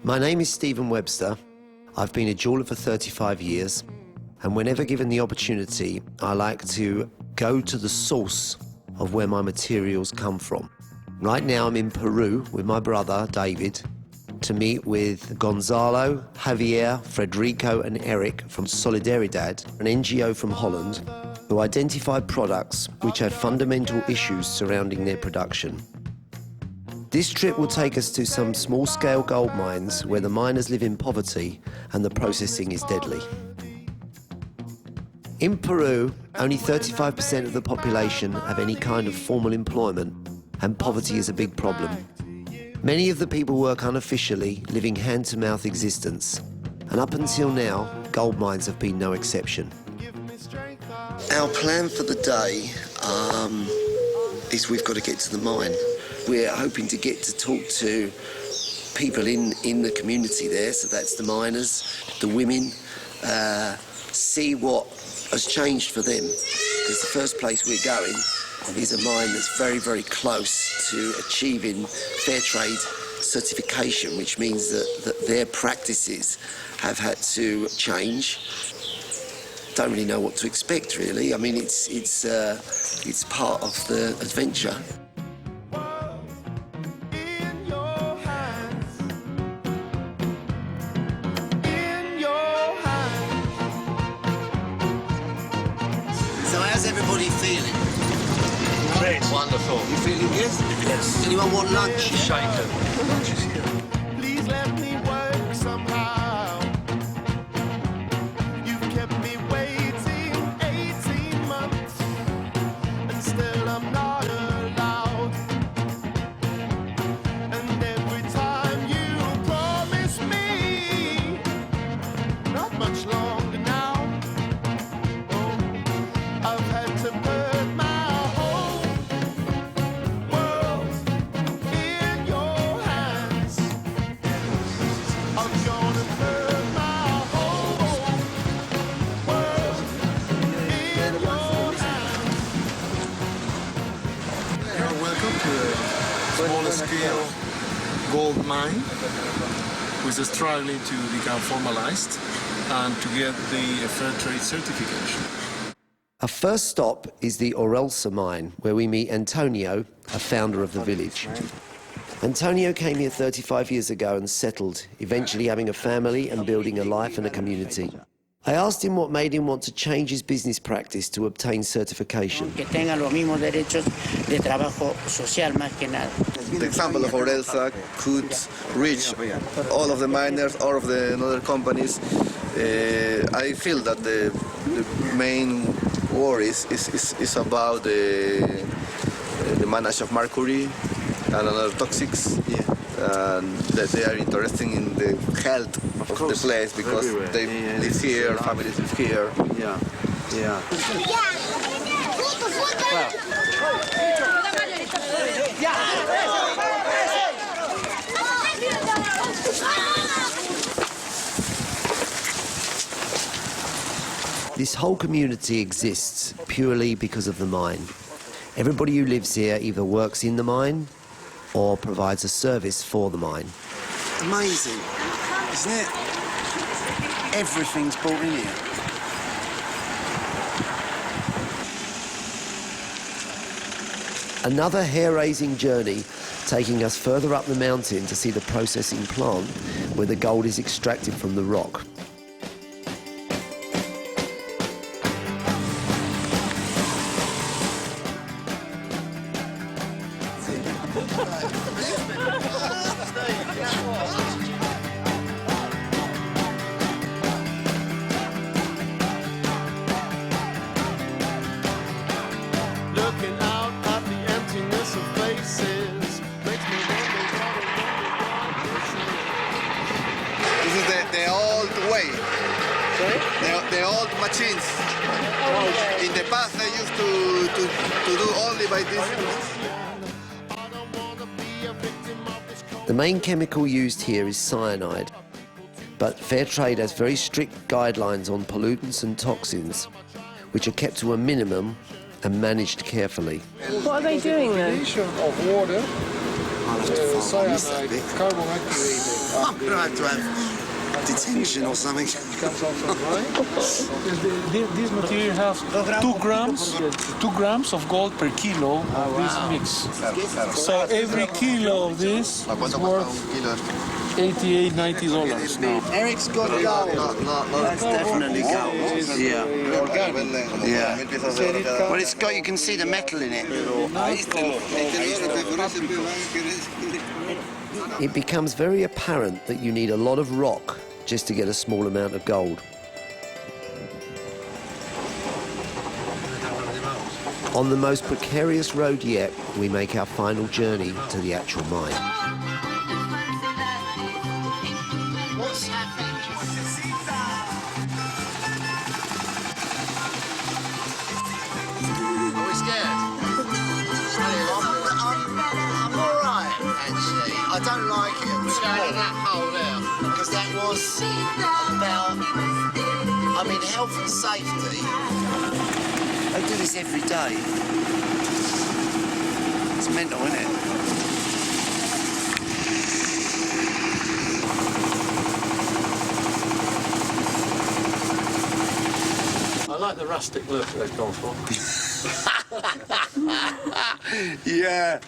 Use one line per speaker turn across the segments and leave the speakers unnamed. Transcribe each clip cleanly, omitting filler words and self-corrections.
My name is Stephen Webster. I've been a jeweller for 35 years, and whenever given the opportunity, I like to go to the source of where my materials come from. Right now I'm in Peru with my brother, David, to meet with Gonzalo, Javier, Frederico and Eric from Solidaridad, an NGO from Holland, who identify products which have fundamental issues surrounding their production. This trip will take us to some small-scale gold mines where the miners live in poverty and the processing is deadly. In Peru, only 35% of the population have any kind of formal employment, and poverty is a big problem. Many of the people work unofficially, living hand-to-mouth existence, and up until now, gold mines have been no exception. Our plan for the day is we've got to get to the mine. We're hoping to get to talk to people in the community there, so that's the miners, the women, see what has changed for them. Because the first place we're going is a mine that's very, very close to achieving fair trade certification, which means that their practices have had to change. Don't really know what to expect, really. I mean, it's part of the adventure. So how's everybody feeling?
Great.
Wonderful. You feeling good?
Yes.
Anyone want lunch?
Shaken. Lunch is here.
Please let me work somehow. You've kept me waiting 18 months, and still I'm not allowed. And every time you promise me, not much longer now. Oh, I've had to put my whole world in your hands. I'm gonna put my whole world in your hands.
Welcome to a smaller scale gold mine, which is struggling to become formalized and to get the fair trade certification.
Our first stop is the Orelsa mine, where we meet Antonio, a founder of the village. Antonio came here 35 years ago and settled, eventually having a family and building a life and a community. I asked him what made him want to change his business practice to obtain certification.
Que tengan los mismos derechos de trabajo social más que nada.
The example of Orelsa could reach all of the miners, all of the other companies. I feel that the main worries is about the management of mercury and other toxics. Yeah. And that they are interested in the health of the place because everywhere. They live here, families live here.
Yeah, yeah.
This whole community exists purely because of the mine. Everybody who lives here either works in the mine or provides a service for the mine.
Amazing, isn't it? Everything's brought in here.
Another hair-raising journey taking us further up the mountain to see the processing plant where the gold is extracted from the rock.
Looking out at the emptiness of faces makes me wonder what
This is the old way.
Sorry?
The old machines. In the past, they used to do only by this.
The main chemical used here is cyanide, but Fair Trade has very strict guidelines on pollutants and toxins, which are kept to a minimum and managed carefully.
What are they doing then?
Of water
I'll have to follow. I missed that bit.
Carbon activated.
I'm going to have detention or something.
Comes out from right. This material has 2 grams of gold per kilo of this mix. So every kilo of this is worth $88-90 now.
Eric's got gold. That's definitely gold. Yeah. Yeah. Well, it's got, you can see the metal in it.
It becomes very apparent that you need a lot of rock just to get a small amount of gold. On the most precarious road yet, we make our final journey to the actual mine.
What's happening? Are we scared? I'm all right, actually. I don't like it. What's going in that hole there? Because that was about, I mean, health and safety.
They do this every day. It's mental, isn't it?
I like the rustic look they've gone for.
Yeah.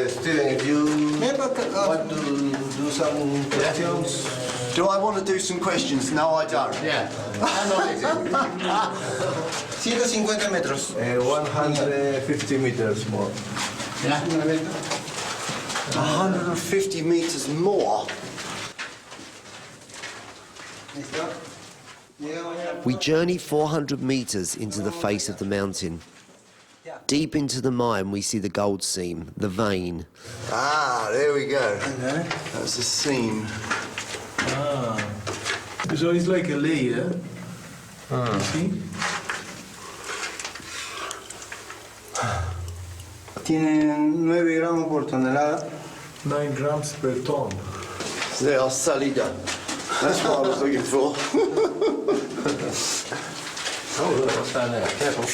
Steven, if you want to do some questions.
Do I want to do some questions? No, I don't.
Yeah. How long is it?
150 metros.
150 meters more.
150 meters more.
We journey 400 meters into the face of the mountain. Deep into the mine, we see the gold seam, the vein.
Ah, there we go. That's the seam.
So it's like a layer. You see?
Tienen 9 gramos por tonelada.
9 grams per ton.
They are Solidaridad. That's what I was looking for.
Oh, look, what's down there? Careful.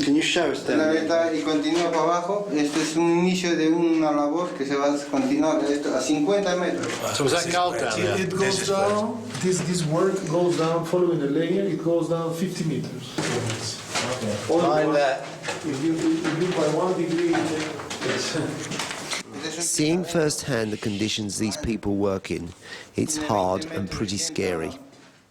Can you show us that?
La veta y continúa para abajo. Este es un inicio de una labor que se va a continuar esto a 50 metros.
So is that gold down there?
It goes down, this work goes down, following the layer, it goes down 50 meters. Okay.
Behind that.
If you by 1 degree,
Seeing firsthand the conditions these people work in, it's hard and pretty scary.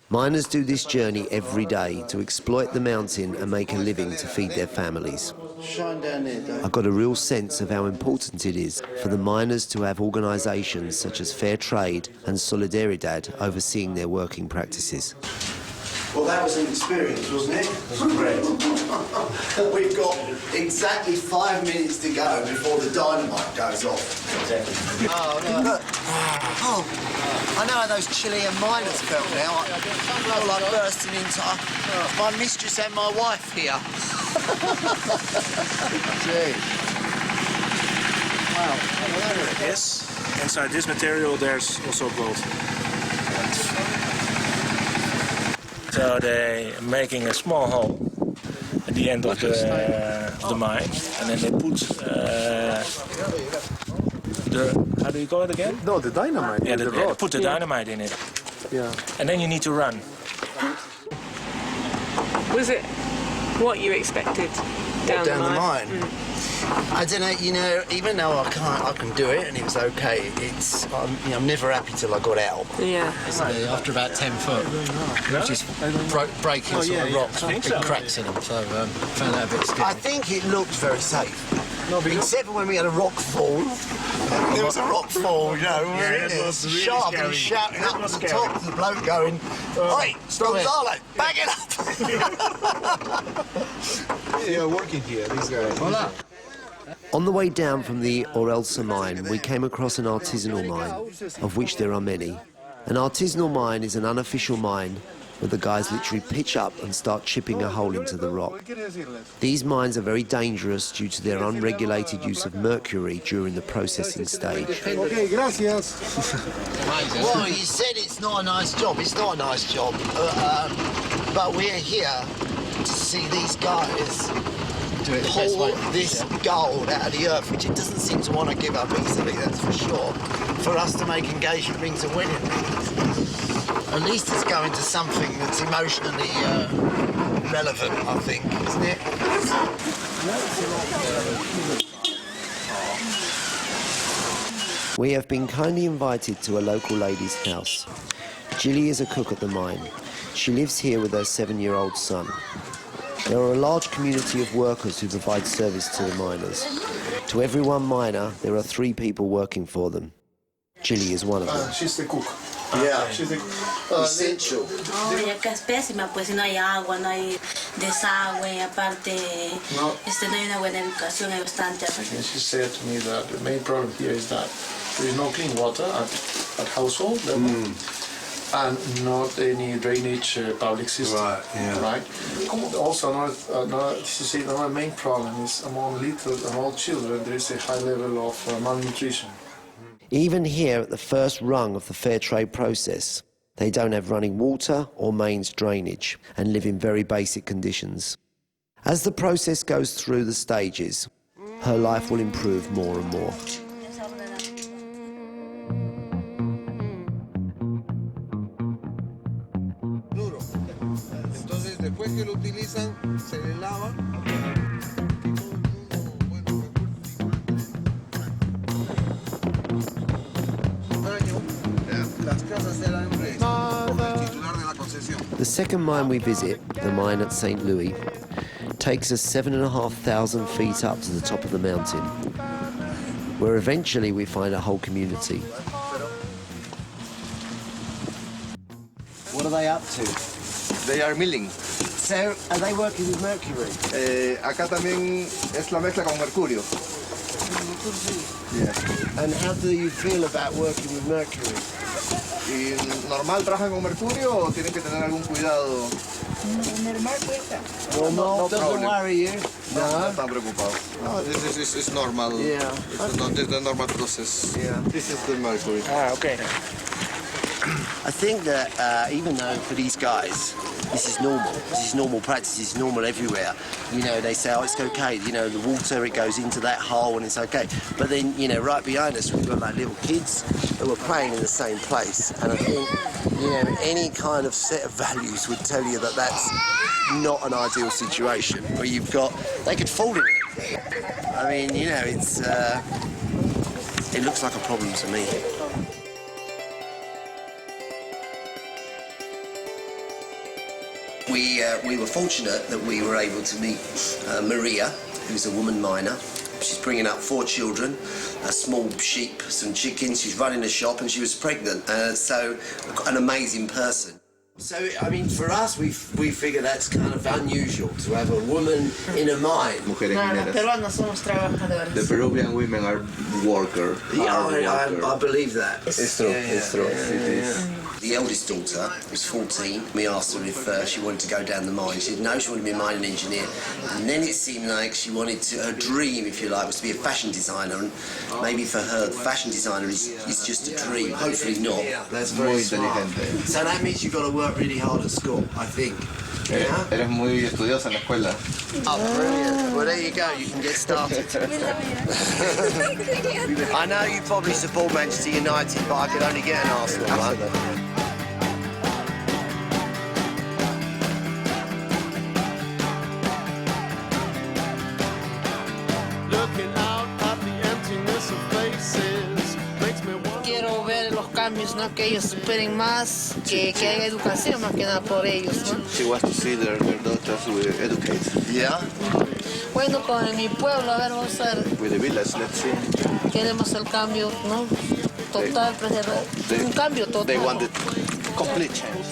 Miners do this journey every day to exploit the mountain and make a living to feed their families.
Shine down there,
I've got a real sense of how important it is for the miners to have organisations such as Fair Trade and Solidaridad overseeing their working practices.
Well, that was an experience, wasn't it? It was great. We've got exactly 5 minutes to go before the dynamite goes off. Exactly.
Oh, look. Oh, I know how those Chilean miners felt now. I feel like bursting into my mistress and my wife here.
Jeez.
Wow.
yes, inside this material there's also gold. So they're making a small hole at the end of the mine, and then they put the, how do you call it again?
No, the dynamite.
Yeah,
the
they
rod.
put the dynamite in it.
Yeah.
And then you need to run.
Was it what you expected down the mine?
I don't know, you know, even though I can do it and it was okay, I'm never happy till I got out.
Yeah.
After about 10 foot, just breaking sort of rocks with big cracks in them, so found that a bit scary. I think it looked very safe. Except for when we had a rock fall. There was a rock fall, you know, it was sharp and shouting up at the top, the bloke going, "Oi, Gonzalo, back it up!"
They are working here, these guys. Hola.
On the way down from the Orelsa mine, we came across an artisanal mine, of which there are many. An artisanal mine is an unofficial mine where the guys literally pitch up and start chipping a hole into the rock. These mines are very dangerous due to their unregulated use of mercury during the processing stage.
Okay, gracias.
Well, you said it's not a nice job. It's not a nice job.
But we're here to see these guys
Do it the best way.
pull this gold out of the earth, which it doesn't seem to want to give up easily, that's for sure. For us to make engagement rings and wedding rings, at least it's going to something that's emotionally relevant, I think, isn't it?
We have been kindly invited to a local lady's house. Jilly is a cook at the mine. She lives here with her 7-year-old son. There are a large community of workers who provide service to the miners. To every one miner, there are 3 people working for them. Jilly is one of them.
She's the cook.
Yeah.
She's the
Essential.
No, y acá es pésima, pues si no hay agua, no hay desagüe, aparte
No.
no hay una buena educación, hay bastante.
And she said to me that the main problem here is that there is no clean water at household level. And not any drainage public system.
Right, yeah.
Right. Also, another main problem is among children. There is a high level of malnutrition.
Even here at the first rung of the fair trade process, they don't have running water or mains drainage and live in very basic conditions. As the process goes through the stages, her life will improve more and more.
Entonces, después que lo utilizan, se le lava.
The second mine we visit, the mine at St. Louis, takes us 7,500 feet up to the top of the mountain, where eventually we find a whole community.
What are they up to?
They are milling.
So, are they working with mercury?
Acá también es la mezcla con mercurio. Yeah.
And how do you feel about working with mercury?
¿Y normal trabajan con mercurio o tienen que tener algún cuidado?
Well, no, doesn't
problem.
worry you.
No
No.
están preocupados. No, this is normal.
Yeah.
This is the normal process.
Yeah.
This is the mercury.
Okay.
I think that even though for these guys, this is normal practice, it's normal everywhere. You know, they say, oh, it's okay, you know, the water, it goes into that hole and it's okay. But then, you know, right behind us, we've got like little kids who are playing in the same place. And I think, you know, any kind of set of values would tell you that that's not an ideal situation where you've got, they could fall in it. I mean, you know, it's, it looks like a problem to me. We were fortunate that we were able to meet Maria, who's a woman miner. She's bringing up 4 children, a small sheep, some chickens. She's running a shop and she was pregnant. So an amazing person. So, I mean, for us, we figure that's kind of unusual to have a woman in a mine.
Mujeres
No, los
mineras.
peruanos somos trabajadores.
The Peruvian women are worker.
Yeah, I believe that.
It's true. It's true. It is.
The eldest daughter was 14. We asked her if she wanted to go down the mine. She said no, she wanted to be a mining engineer. And then it seemed like she wanted to, her dream, if you like, was to be a fashion designer. And maybe for her, the fashion designer is just a dream. Hopefully not. That's very smart. So that means you've got to work really hard at school, I think. Yeah?
Eres muy estudiosa en la escuela.
Oh, brilliant. Well, there you go. You can get started. I know you probably support Manchester United, but I could only get an Arsenal one.
Quiero ver los cambios, ¿no? Que ellos superen más, que haya educación más que nada por ellos, ¿no?
She wants to see their daughters educate.
Yeah?
Bueno, con mi pueblo, a ver, vamos a ver,
With the village, let's see.
queremos el cambio, ¿no? Total, un cambio total.
They want the complete change.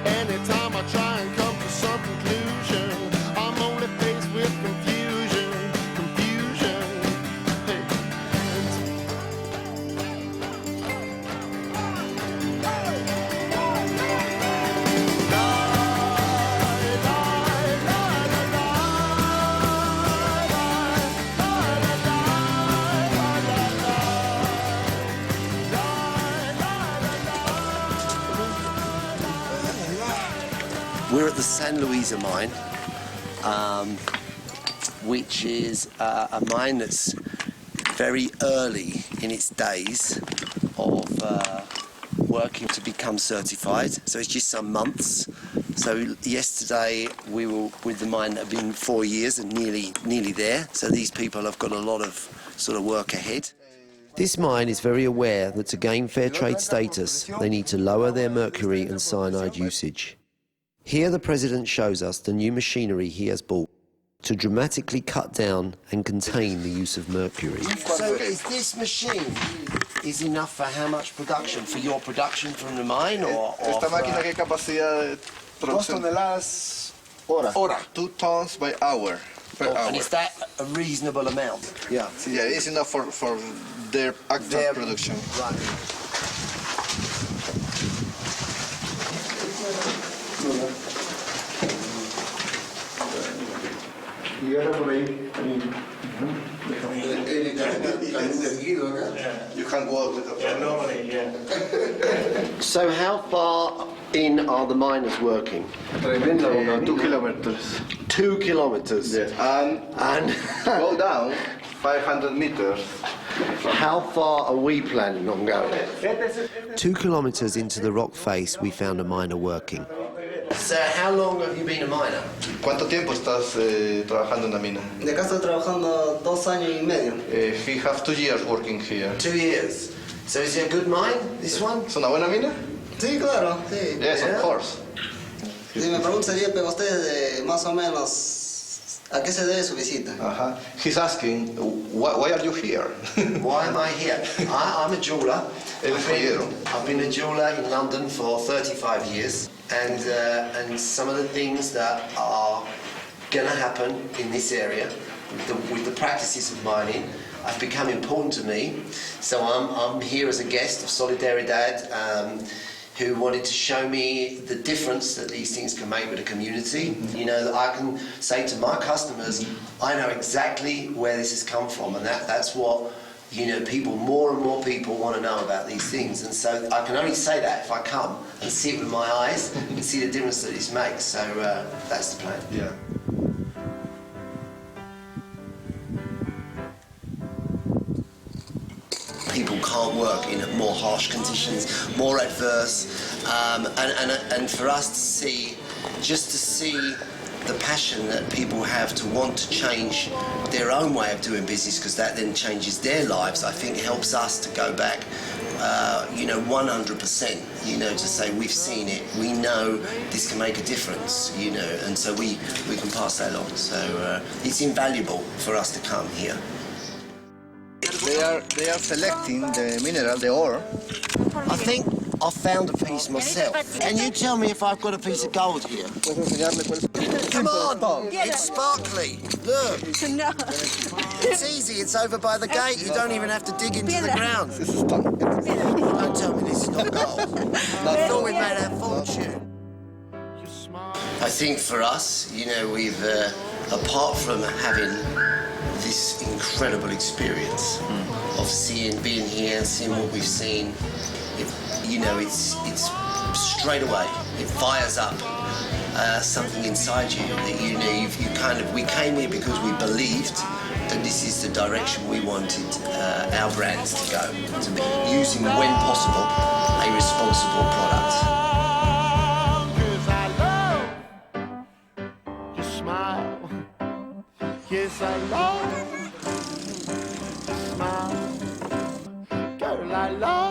Anytime I try and come to some conclusion, I'm only faced with confusion. Hey.
We're at the San Luisa mine, which is a mine that's very early in its days of working to become certified. So it's just some months. So yesterday we were with the mine that have been 4 years and nearly there. So these people have got a lot of sort of work ahead. This mine is very aware that to gain fair trade status, they need to lower their mercury and cyanide usage. Here the President shows us the new machinery he has bought to dramatically cut down and contain the use of mercury. So is this machine is enough for how much production? For your production from the mine or
Esta máquina que capacidad de producción.
2 toneladas
hora. 2 tons by hour. Per hour.
And is that a reasonable amount?
Yeah, it's enough for their actual production.
Right.
Y ahora por ahí.
You can go with the
Normally, yeah.
So how far in are the miners working?
2 kilometers.
2 kilometers.
Yes. And go down 500 meters.
How far are we planning on going? 2 kilometers into the rock face, we found a miner working. So how long have you been a miner?
¿Cuánto tiempo estás trabajando en la mina?
De acá estoy trabajando 2 años y medio.
We have 2 years working here.
2 years. So is it a good mine, this one?
¿Es una buena mina?
Sí, claro, sí.
Yes, of course.
Si me preguntaría, pero ustedes más o menos, ¿a qué se debe su visita?
He's asking, why are you here?
Why am I here? I'm a jeweler. I've been a jeweler in London for 35 years. And some of the things that are going to happen in this area with the practices of mining have become important to me. So I'm here as a guest of Solidaridad, who wanted to show me the difference that these things can make with a community. You know, that I can say to my customers, I know exactly where this has come from, and that's what, you know, more and more people want to know about these things. And so I can only say that if I come and see it with my eyes and see the difference that this makes. So that's the plan.
Yeah.
People can't work in more harsh conditions, more adverse, and for us to see, just to see the passion that people have to want to change their own way of doing business, because that then changes their lives, I think helps us to go back, 100%, to say we've seen it, we know this can make a difference, and so we can pass that on. So it's invaluable for us to come here.
They are selecting the mineral, the ore.
I think I've found a piece myself. Can you tell me if I've got a piece of gold here? Come on! It's sparkly! Look! It's easy, it's over by the gate. You don't even have to dig into the ground. Don't tell me this is not gold. I thought we made a fortune. I think for us, we've, apart from having this incredible experience of being here, seeing what we've seen, it's straight away, it fires up something inside you that we came here because we believed that this is the direction we wanted our brands to go, to be using, when possible, a responsible product.
Yes, I love your smile. Girl, I love